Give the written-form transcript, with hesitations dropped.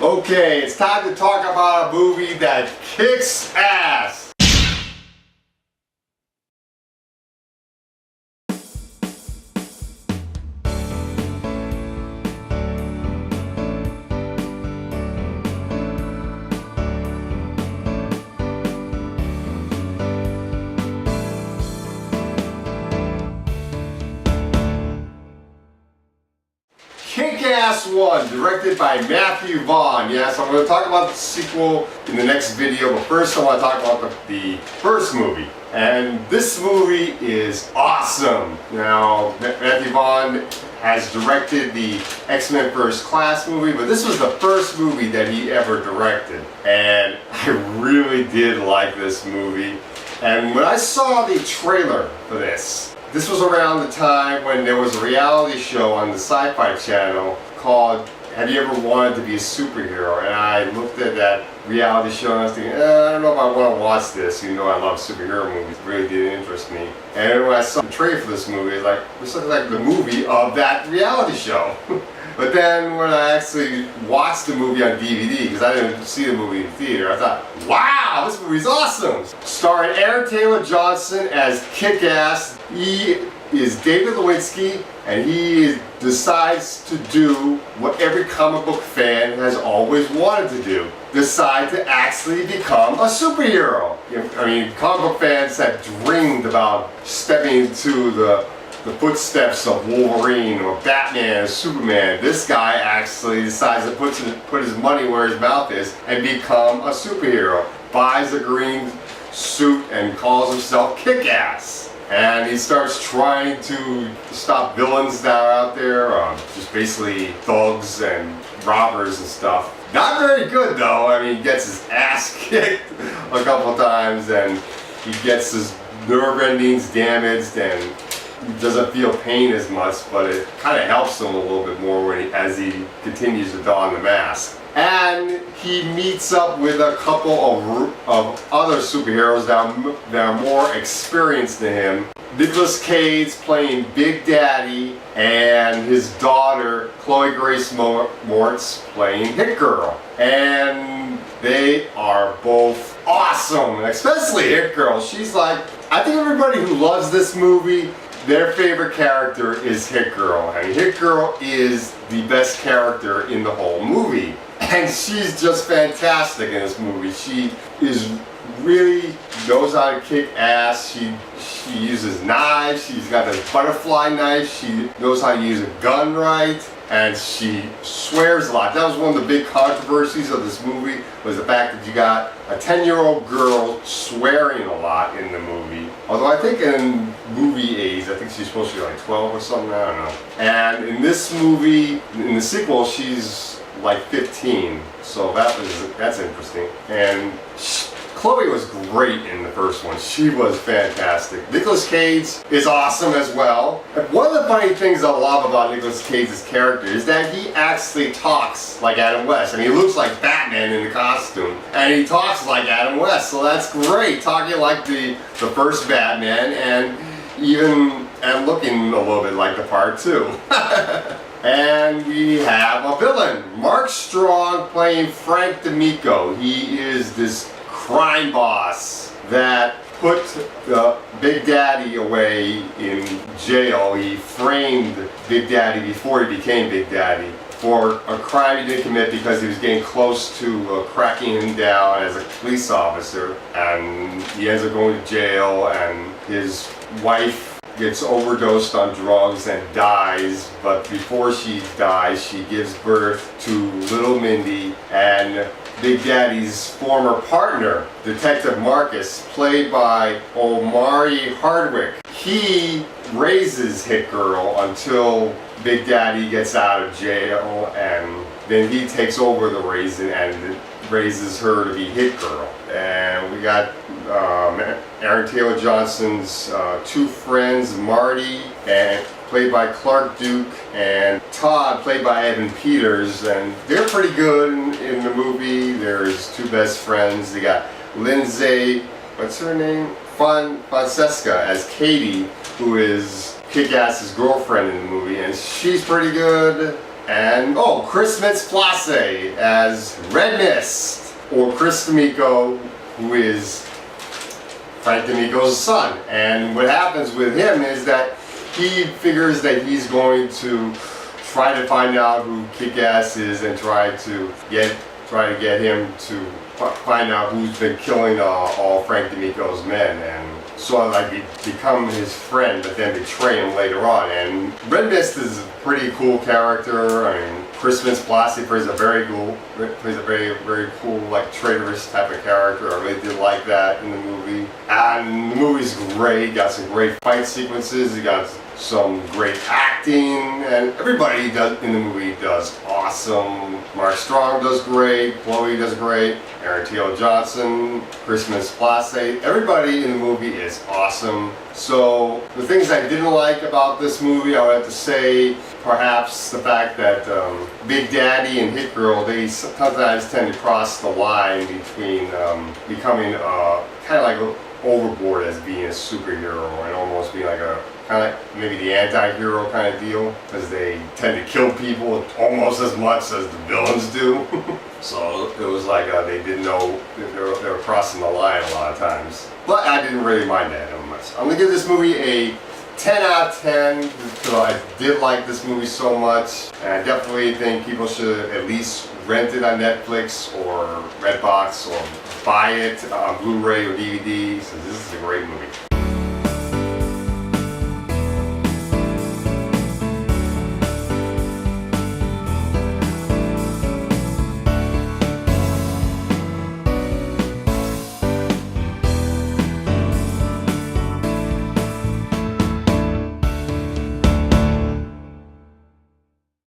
Okay, it's time to talk about a movie that kicks ass. Kick-Ass 1, directed by Matthew Vaughn. Yes, I'm going to talk about the sequel in the next video, but first I want to talk about the first movie. And this movie is awesome. Now, Matthew Vaughn has directed the X-Men First Class movie, but this was the first movie that he ever directed. And I really did like this movie. And when I saw the trailer for this was around the time when there was a reality show on the Sci-Fi Channel called Have You Ever Wanted to Be a Superhero? And I looked at that reality show and I was thinking, I don't know if I want to watch this. You know I love superhero movies. It really didn't interest me. And when I saw the trailer for this movie, it's like the movie of that reality show. But then when I actually watched the movie on DVD, because I didn't see the movie in the theater, I thought, wow, this movie's awesome! Starring Aaron Taylor Johnson as Kick-Ass. He is David Lewinsky, and he decides to do what every comic book fan has always wanted to do. Decide to actually become a superhero. I mean, comic book fans have dreamed about stepping into the footsteps of Wolverine or Batman or Superman. This guy actually decides to put his money where his mouth is and become a superhero. Buys a green suit and calls himself Kick-Ass. And he starts trying to stop villains that are out there, just basically thugs and robbers and stuff. Not very good though. I mean, he gets his ass kicked a couple times and he gets his nerve endings damaged and doesn't feel pain as much, but it kind of helps him a little bit more as he continues to don the mask. And he meets up with a couple of other superheroes that are more experienced than him. Nicolas Cage playing Big Daddy and his daughter Chloe Grace Moretz playing Hit Girl. And they are both awesome, especially Hit Girl. She's like, I think everybody who loves this movie, their favorite character is Hit Girl. I mean, Hit Girl is the best character in the whole movie. And she's just fantastic in this movie. She really knows how to kick ass. She uses knives. She's got this butterfly knife. She knows how to use a gun right. And she swears a lot. That was one of the big controversies of this movie, was the fact that you got a 10-year-old girl swearing a lot in the movie. Although I think in movie age, I think she's supposed to be like 12 or something, I don't know. And in this movie, in the sequel, she's like 15. So that's interesting. And Chloe was great in the first one. She was fantastic. Nicolas Cage is awesome as well. And one of the funny things I love about Nicolas Cage's character is that he actually talks like Adam West. I mean, he looks like Batman in the costume, and he talks like Adam West, so that's great. Talking like the first Batman, and looking a little bit like the part too. And we have a villain, Mark Strong playing Frank D'Amico. He is this crime boss that put Big Daddy away in jail. He framed Big Daddy before he became Big Daddy for a crime he didn't commit because he was getting close to cracking him down as a police officer. And he ends up going to jail, and his wife gets overdosed on drugs and dies, but before she dies, she gives birth to little Mindy, and Big Daddy's former partner, Detective Marcus, played by Omari Hardwick, he raises Hit Girl until Big Daddy gets out of jail, and then he takes over the raising and raises her to be Hit Girl. And we got Aaron Taylor Johnson's two friends, Marty, played by Clark Duke, and Todd, played by Evan Peters, and they're pretty good in the movie. There's two best friends. They got Lindsay, what's her name? Francesca as Katie, who is Kick-Ass's girlfriend in the movie, and she's pretty good. And oh, Chris Mintz-Plasse as Red Mist, or Chris D'Amico, who is Frank D'Amico's son. And what happens with him is that he figures that he's going to try to find out who Kick-Ass is and try to get him to find out who's been killing all Frank D'Amico's men, and sort of like become his friend, but then betray him later on. And Red Mist is a pretty cool character. I mean, Chris Mintz-Plasse plays a very cool, like traitorous type of character. I really did like that in the movie. And the movie's great. Got some great fight sequences. You got some great acting, and everybody in the movie does awesome. Mark Strong does great, Chloe does great, Aaron Taylor Johnson, Chris Mintz-Plasse. Everybody in the movie is awesome. So the things I didn't like about this movie, I would have to say perhaps the fact that Big Daddy and Hit Girl, they sometimes tend to cross the line between becoming kind of like overboard as being a superhero and almost being like a kind of like maybe the anti-hero kind of deal, because they tend to kill people almost as much as the villains do. So it was like they didn't know they were crossing the line a lot of times. But I didn't really mind that much. I'm gonna give this movie a 10 out of 10 because I did like this movie so much, and I definitely think people should at least rent it on Netflix or Redbox or buy it on Blu-ray or DVD. So this is a great movie.